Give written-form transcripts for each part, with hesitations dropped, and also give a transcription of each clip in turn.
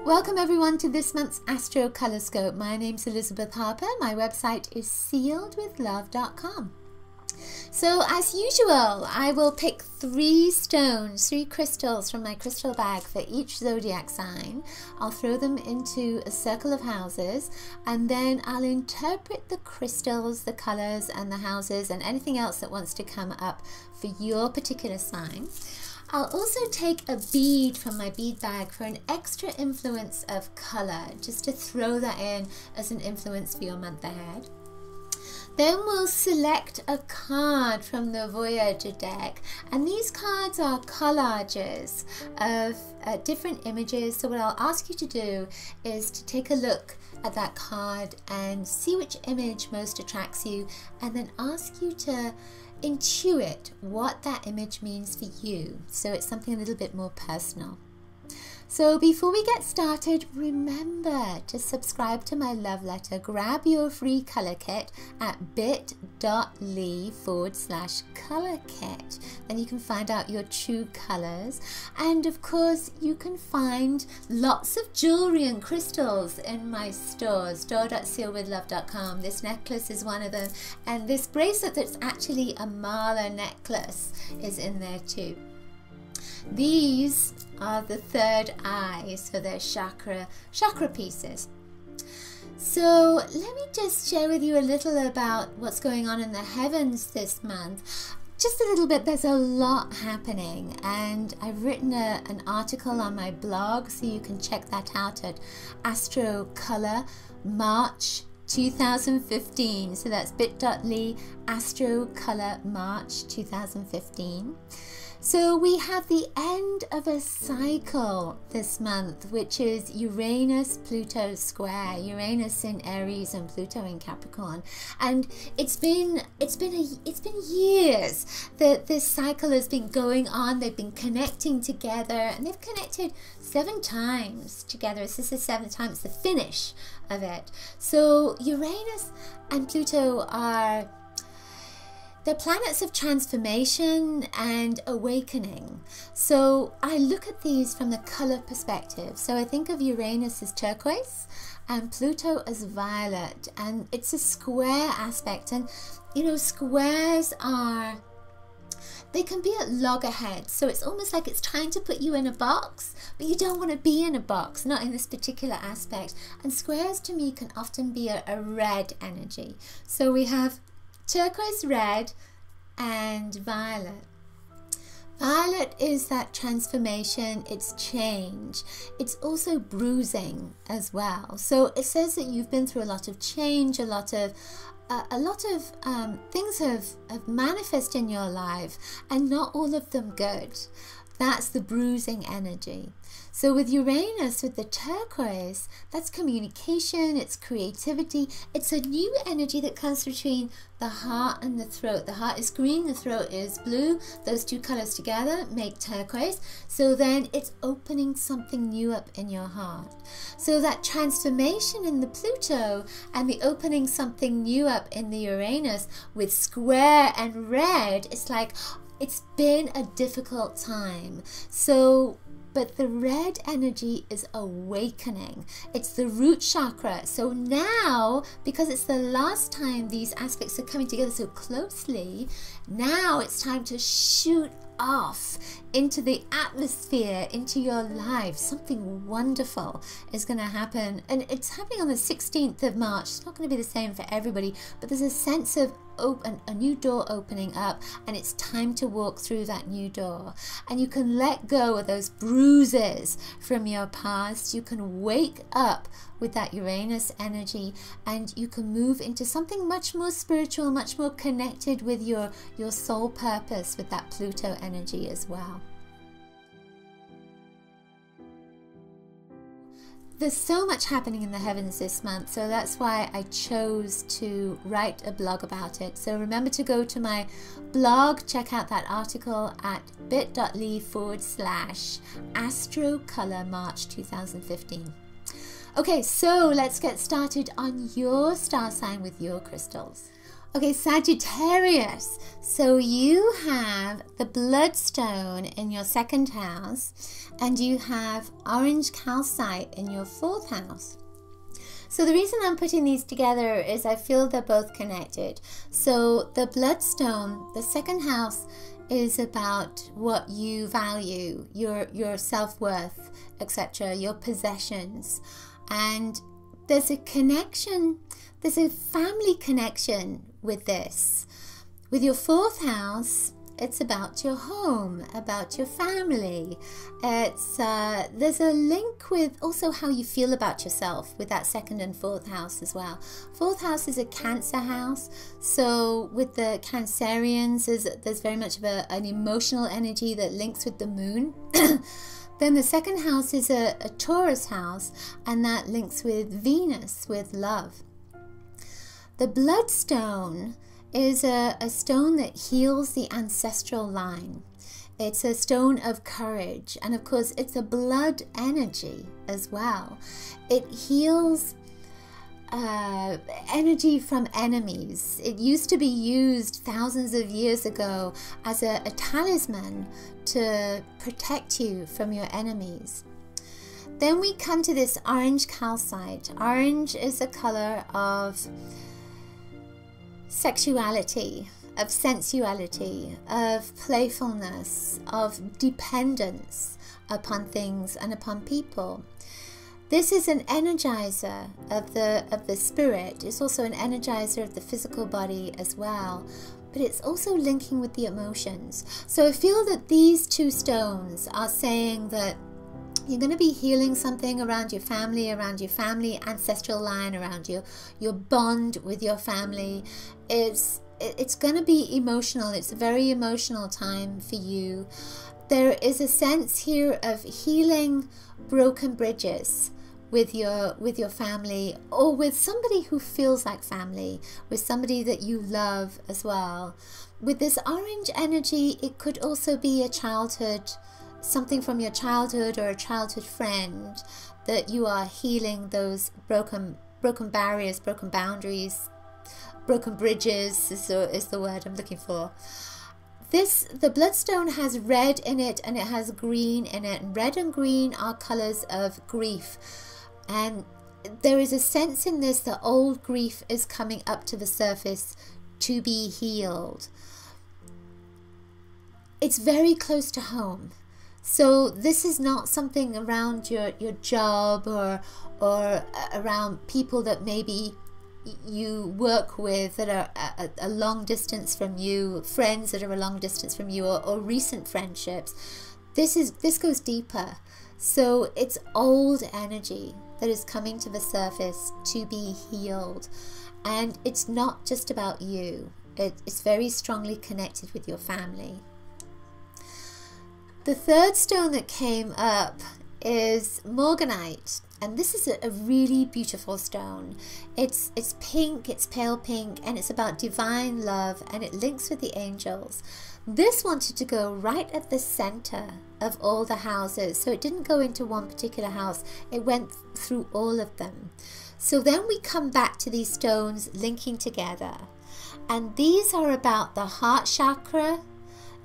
Welcome everyone to this month's Astrocolorscope. My name's Elizabeth Harper. My website is sealedwithlove.com. So as usual, I will pick three crystals from my crystal bag for each zodiac sign. I'll throw them into a circle of houses, and then I'll interpret the crystals, the colors and the houses and anything else that wants to come up for your particular sign. I'll also take a bead from my bead bag for an extra influence of color, just to throw that in as an influence for your month ahead. Then we'll select a card from the Voyager deck, and these cards are collages of different images. So what I'll ask you to do is to take a look at that card and see which image most attracts you, and then ask you to intuit what that image means for you, so it's something a little bit more personal. So before we get started, remember to subscribe to my love letter. Grab your free color kit at bit.ly/color kit. Then you can find out your true colors. And of course, you can find lots of jewelry and crystals in my store.sealedwithlove.com. This necklace is one of them. And this bracelet that's actually a mala necklace is in there too. These are the third eye, so they're chakra pieces. So let me just share with you a little about what's going on in the heavens this month. Just a little bit. There's a lot happening, and I've written an article on my blog, so you can check that out at Astrocolor March 2015. So that's bit.ly Astrocolor March 2015. So we have the end of a cycle this month, which is Uranus-Pluto square. Uranus in Aries and Pluto in Capricorn, and it's been years that this cycle has been going on. They've been connecting together, and they've connected 7 times together. This is the 7th time. It's the finish of it. So Uranus and Pluto are the planets of transformation and awakening. So I look at these from the color perspective. So I think of Uranus as turquoise and Pluto as violet, and it's a square aspect. And you know, squares they can be at loggerheads, so it's almost like it's trying to put you in a box, but you don't want to be in a box, not in this particular aspect. And squares to me can often be a red energy. So we have turquoise, red and violet. Violet is that transformation, it's change. It's also bruising as well. So it says that you've been through a lot of change, a lot of things have manifested in your life, and not all of them good. That's the bruising energy. So with Uranus, with the turquoise, that's communication, it's creativity. It's a new energy that comes between the heart and the throat. The heart is green, the throat is blue. Those two colors together make turquoise. So then it's opening something new up in your heart. So that transformation in the Pluto and the opening something new up in the Uranus with square and red, it's like, it's been a difficult time. But the red energy is awakening. It's the root chakra. So now, because it's the last time these aspects are coming together so closely, now it's time to shoot off into the atmosphere, into your life. Something wonderful is going to happen, and it's happening on the 16th of March. It's not going to be the same for everybody, but there's a sense of a new door opening up, and it's time to walk through that new door. And you can let go of those bruises from your past. You can wake up with that Uranus energy, and you can move into something much more spiritual, much more connected with your soul purpose with that Pluto energy as well. There's so much happening in the heavens this month, so that's why I chose to write a blog about it. So remember to go to my blog, check out that article at bit.ly/Astrocolor March 2015. Okay, so let's get started on your star sign with your crystals. Okay, Sagittarius. So you have the bloodstone in your 2nd house, and you have orange calcite in your 4th house. So the reason I'm putting these together is I feel they're both connected. So the bloodstone, the 2nd house, is about what you value, your self-worth, etc., your possessions. And there's a connection, there's a family connection with this. With your 4th house, it's about your home, about your family. It's there's a link with also how you feel about yourself with that 2nd and 4th house as well. 4th house is a Cancer house, so with the Cancerians, there's very much of an emotional energy that links with the moon. Then the 2nd house is a Taurus house, and that links with Venus, with love. The bloodstone is a stone that heals the ancestral line. It's a stone of courage, and of course it's a blood energy as well. It heals energy from enemies. It used to be used thousands of years ago as a talisman to protect you from your enemies. Then we come to this orange calcite. Orange is a color of sexuality, of sensuality, of playfulness, of dependence upon things and upon people. This is an energizer of the spirit. It's also an energizer of the physical body as well, but it's also linking with the emotions. So I feel that these two stones are saying that you're going to be healing something around your family ancestral line, around your bond with your family. It's going to be emotional. It's a very emotional time for you. There is a sense here of healing broken bridges with your family, or with somebody who feels like family, with somebody that you love as well. With this orange energy, it could also be a childhood, something from your childhood or a childhood friend, that you are healing those broken barriers, broken boundaries, broken bridges is the word I'm looking for. The bloodstone has red in it and it has green in it. Red and green are colors of grief. And there is a sense in this that old grief is coming up to the surface to be healed. It's very close to home. So this is not something around your job or around people that maybe you work with that are a long distance from you, friends that are a long distance from you, or recent friendships. This goes deeper. So it's old energy that is coming to the surface to be healed. And it's not just about you. It's very strongly connected with your family. The third stone that came up is morganite, and this is a really beautiful stone. It's pink, it's pale pink, and it's about divine love, and it links with the angels. This wanted to go right at the center of all the houses, so it didn't go into one particular house, it went through all of them. So then we come back to these stones linking together, and these are about the heart chakra.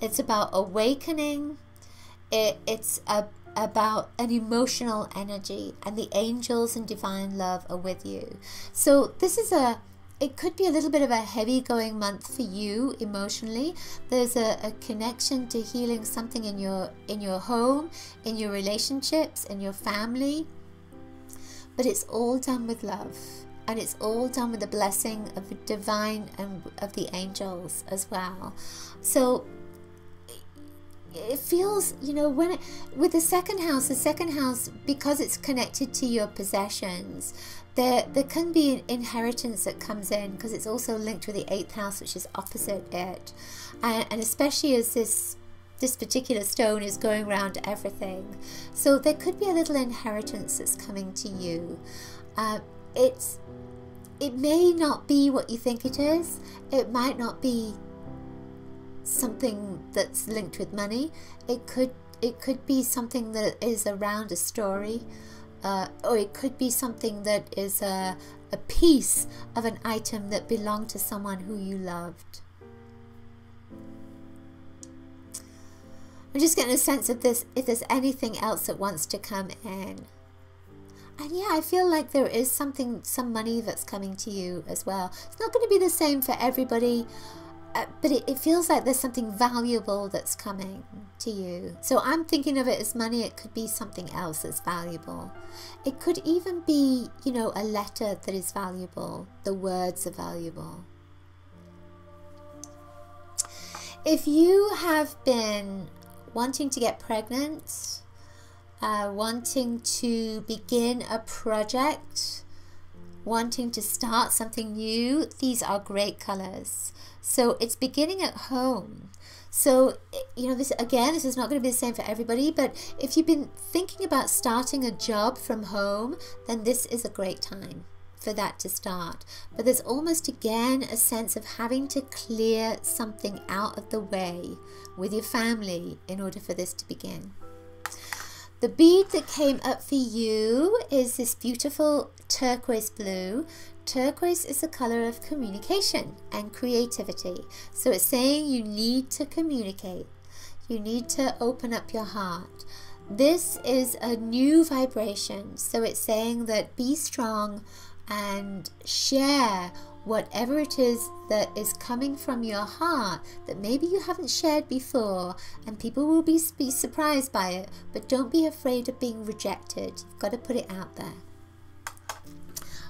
It's about awakening. It's about an emotional energy, and the angels and divine love are with you. So this is it could be a little bit of a heavy going month for you emotionally. There's a connection to healing something in your home, in your relationships, in your family, but it's all done with love, and it's all done with the blessing of the divine and of the angels as well. So it feels, you know, with the second house, because it's connected to your possessions, there can be an inheritance that comes in, because it's also linked with the 8th house, which is opposite it, and especially as this particular stone is going around everything. So there could be a little inheritance that's coming to you. It may not be what you think it is. It might not be something that's linked with money. It could be something that is around a story, or it could be something that is a a piece of an item that belonged to someone who you loved. I'm just getting a sense of this, if there's anything else that wants to come in. And yeah, I feel like there is some money that's coming to you as well. It's not going to be the same for everybody, but it feels like there's something valuable that's coming to you. So I'm thinking of it as money. It could be something else that's valuable. It could even be, you know, a letter that is valuable. The words are valuable. If you have been wanting to get pregnant, wanting to begin a project, wanting to start something new, these are great colors. So it's beginning at home. So, you know, this is not going to be the same for everybody, but if you've been thinking about starting a job from home, then this is a great time for that to start. But there's almost again a sense of having to clear something out of the way with your family in order for this to begin. The bead that came up for you is this beautiful turquoise blue. Turquoise is the color of communication and creativity. So it's saying you need to communicate. You need to open up your heart. This is a new vibration. So it's saying that be strong and share whatever it is that is coming from your heart that maybe you haven't shared before, and people will be surprised by it, but don't be afraid of being rejected. You've got to put it out there.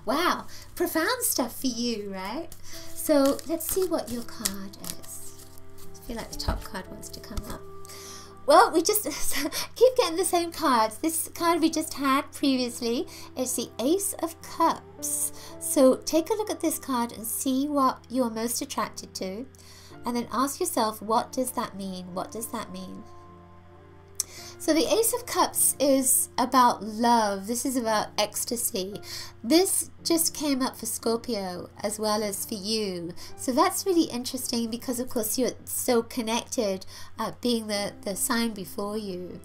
Wow, profound stuff for you, right? So let's see what your card is. I feel like the top card wants to come up. Well, we just keep getting the same cards. This card we just had previously is the Ace of Cups. So take a look at this card and see what you're most attracted to. And then ask yourself, what does that mean? What does that mean? So the Ace of Cups is about love. This is about ecstasy. This just came up for Scorpio as well as for you. So that's really interesting because, of course, you're so connected, being the sign before you.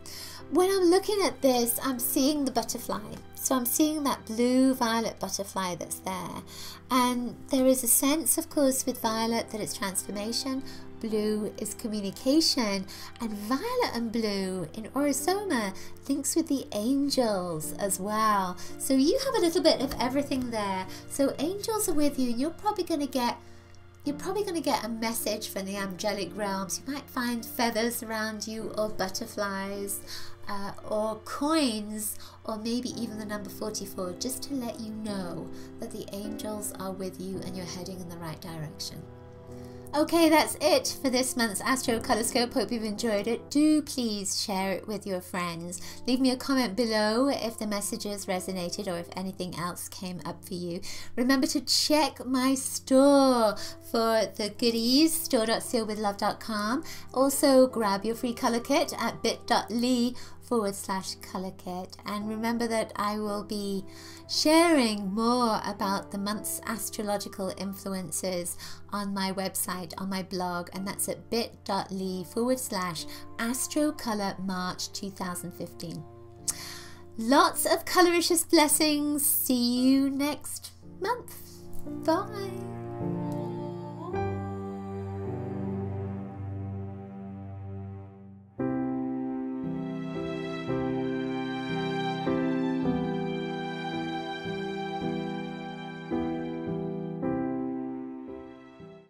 When I'm looking at this, I'm seeing the butterfly. So I'm seeing that blue-violet butterfly that's there. And there is a sense, of course, with violet that it's transformation. Blue is communication, and violet and blue in Orosoma links with the angels as well. So you have a little bit of everything there. So angels are with you, and you're probably going to get a message from the angelic realms. You might find feathers around you, or butterflies, or coins, or maybe even the number 44, just to let you know that the angels are with you and you're heading in the right direction. Okay, that's it for this month's Astrocolorscope. Hope you've enjoyed it. Do please share it with your friends. Leave me a comment below if the messages resonated or if anything else came up for you. Remember to check my store for the goodies, store.sealedwithlove.com. Also, grab your free color kit at bit.ly/color kit. And remember that I will be sharing more about the month's astrological influences on my website, on my blog, and that's at bit.ly/astrocolormarch 2015. Lots of coloricious blessings. See you next month. Bye.